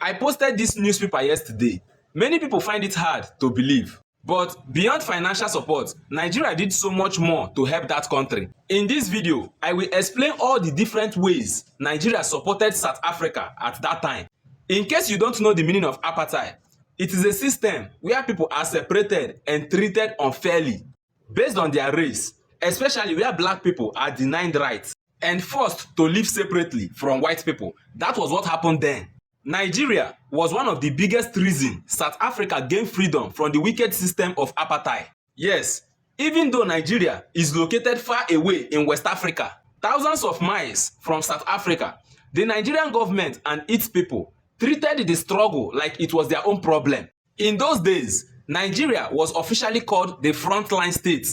I posted this newspaper yesterday. Many people find it hard to believe. But beyond financial support, Nigeria did so much more to help that country. In this video, I will explain all the different ways Nigeria supported South Africa at that time. In case you don't know the meaning of apartheid, it is a system where people are separated and treated unfairly based on their race, especially where black people are denied rights and forced to live separately from white people. That was what happened then. Nigeria was one of the biggest reasons South Africa gained freedom from the wicked system of apartheid. Yes, even though Nigeria is located far away in West Africa, thousands of miles from South Africa, the Nigerian government and its people treated the struggle like it was their own problem. In those days, Nigeria was officially called the frontline state,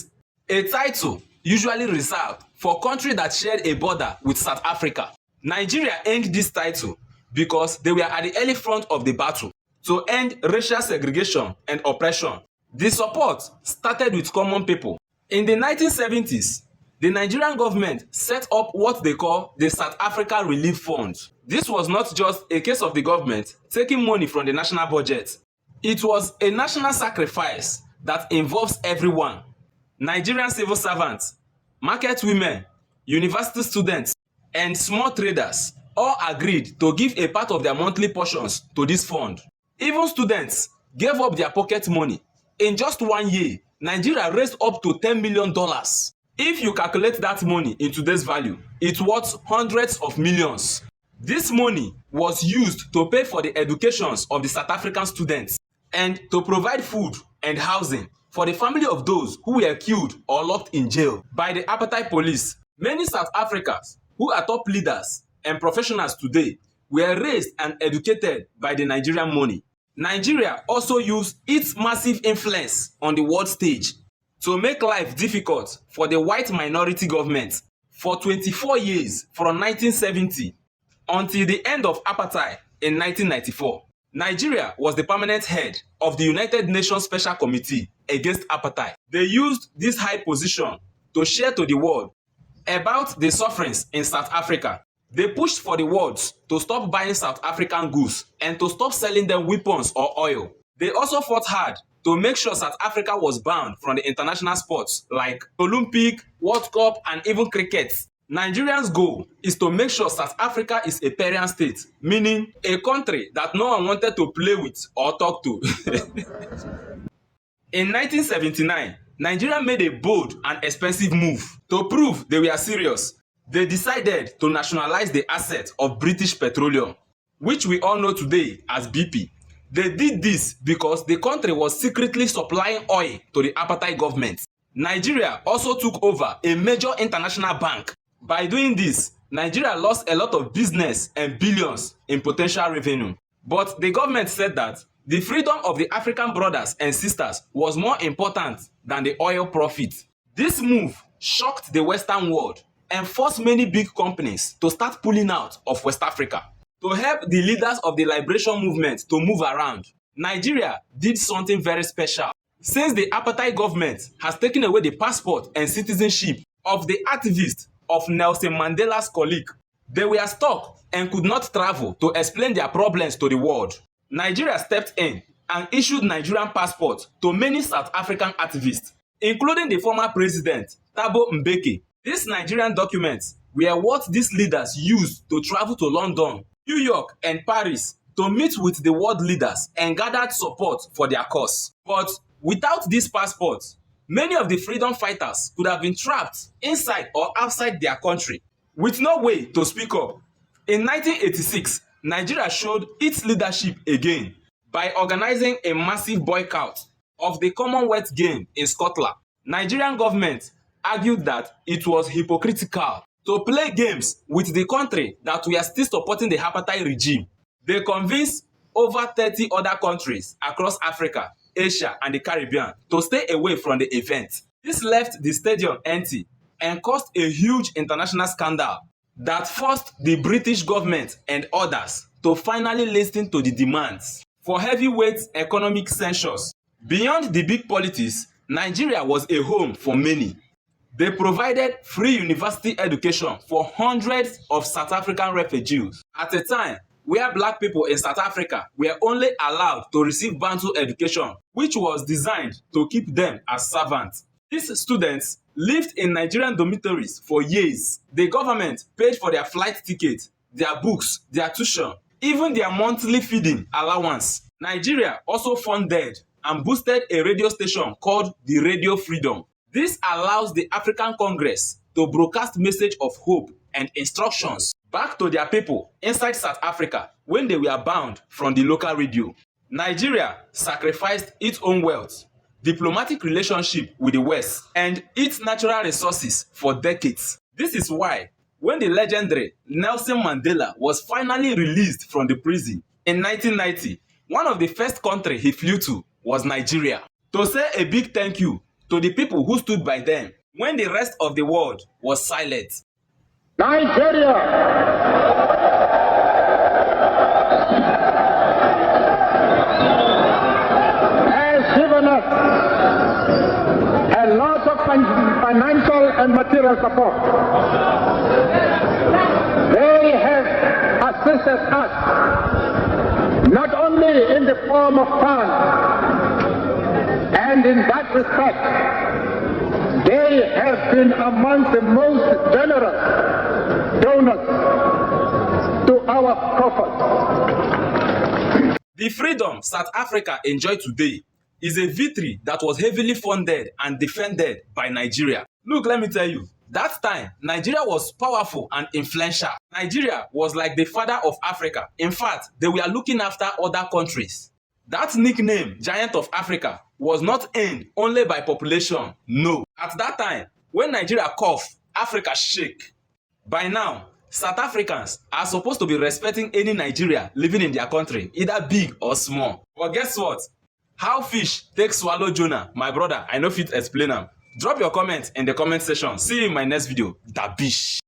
a title usually reserved for countries that shared a border with South Africa. Nigeria earned this title because they were at the early front of the battle to end racial segregation and oppression. The support started with common people. In the 1970s, the Nigerian government set up what they call the South Africa Relief Fund. This was not just a case of the government taking money from the national budget. It was a national sacrifice that involves everyone: Nigerian civil servants, market women, university students, and small traders all agreed to give a part of their monthly portions to this fund. Even students gave up their pocket money. In just 1 year, Nigeria raised up to $10 million. If you calculate that money in today's value, it's worth hundreds of millions. This money was used to pay for the educations of the South African students and to provide food and housing for the family of those who were killed or locked in jail by the apartheid police. Many South Africans who are top leaders and professionals today were raised and educated by the Nigerian money. Nigeria also used its massive influence on the world stage to make life difficult for the white minority government. For 24 years, from 1970 until the end of apartheid in 1994, Nigeria was the permanent head of the United Nations Special Committee against apartheid. They used this high position to share to the world about the sufferings in South Africa. They pushed for the world to stop buying South African goods and to stop selling them weapons or oil. They also fought hard to make sure South Africa was banned from the international sports like Olympic, World Cup, and even cricket. Nigerians' goal is to make sure South Africa is a pariah state, meaning a country that no one wanted to play with or talk to. In 1979, Nigeria made a bold and expensive move. To prove they were serious, they decided to nationalize the assets of British Petroleum, which we all know today as BP. They did this because the country was secretly supplying oil to the apartheid government. Nigeria also took over a major international bank. By doing this, Nigeria lost a lot of business and billions in potential revenue. But the government said that the freedom of the African brothers and sisters was more important than the oil profit. This move shocked the Western world and forced many big companies to start pulling out of West Africa. To help the leaders of the liberation movement to move around, Nigeria did something very special. Since the apartheid government has taken away the passport and citizenship of the activists of Nelson Mandela's colleague, they were stuck and could not travel to explain their problems to the world. Nigeria stepped in and issued Nigerian passports to many South African activists, including the former president, Thabo Mbeki. These Nigerian documents were what these leaders used to travel to London, New York, and Paris to meet with the world leaders and gathered support for their cause. But without these passports, many of the freedom fighters could have been trapped inside or outside their country with no way to speak up. In 1986, Nigeria showed its leadership again by organizing a massive boycott of the Commonwealth Games in Scotland. Nigerian government argued that it was hypocritical to play games with the country that were still supporting the apartheid regime. They convinced over 30 other countries across Africa, Asia, and the Caribbean to stay away from the event. This left the stadium empty and caused a huge international scandal that forced the British government and others to finally listen to the demands for heavyweight economic censures. Beyond the big politics, Nigeria was a home for many. They provided free university education for hundreds of South African refugees. At a time where black people in South Africa were only allowed to receive Bantu education, which was designed to keep them as servants. These students lived in Nigerian dormitories for years. The government paid for their flight ticket, their books, their tuition, even their monthly feeding allowance. Nigeria also funded and boosted a radio station called the Radio Freedom. This allows the African Congress to broadcast message of hope and instructions back to their people inside South Africa when they were banned from the local radio. Nigeria sacrificed its own wealth, diplomatic relationship with the West, and its natural resources for decades. This is why when the legendary Nelson Mandela was finally released from the prison in 1990, one of the first countries he flew to was Nigeria, to say a big thank you to the people who stood by them when the rest of the world was silent. Nigeria has given us a lot of financial and material support. They have assisted us not only in the form of funds, and in that respect, they have been among the most generous donors to our coffers. The freedom South Africa enjoys today is a victory that was heavily funded and defended by Nigeria. Look, let me tell you, that time, Nigeria was powerful and influential. Nigeria was like the father of Africa. In fact, they were looking after other countries. That nickname, Giant of Africa, was not earned only by population. No. At that time, when Nigeria cough, Africa shake. By now, South Africans are supposed to be respecting any Nigeria living in their country, either big or small. But guess what? How fish take swallow Jonah? My brother, I no fit explain am. Drop your comment in the comment section. See you in my next video. Da bish.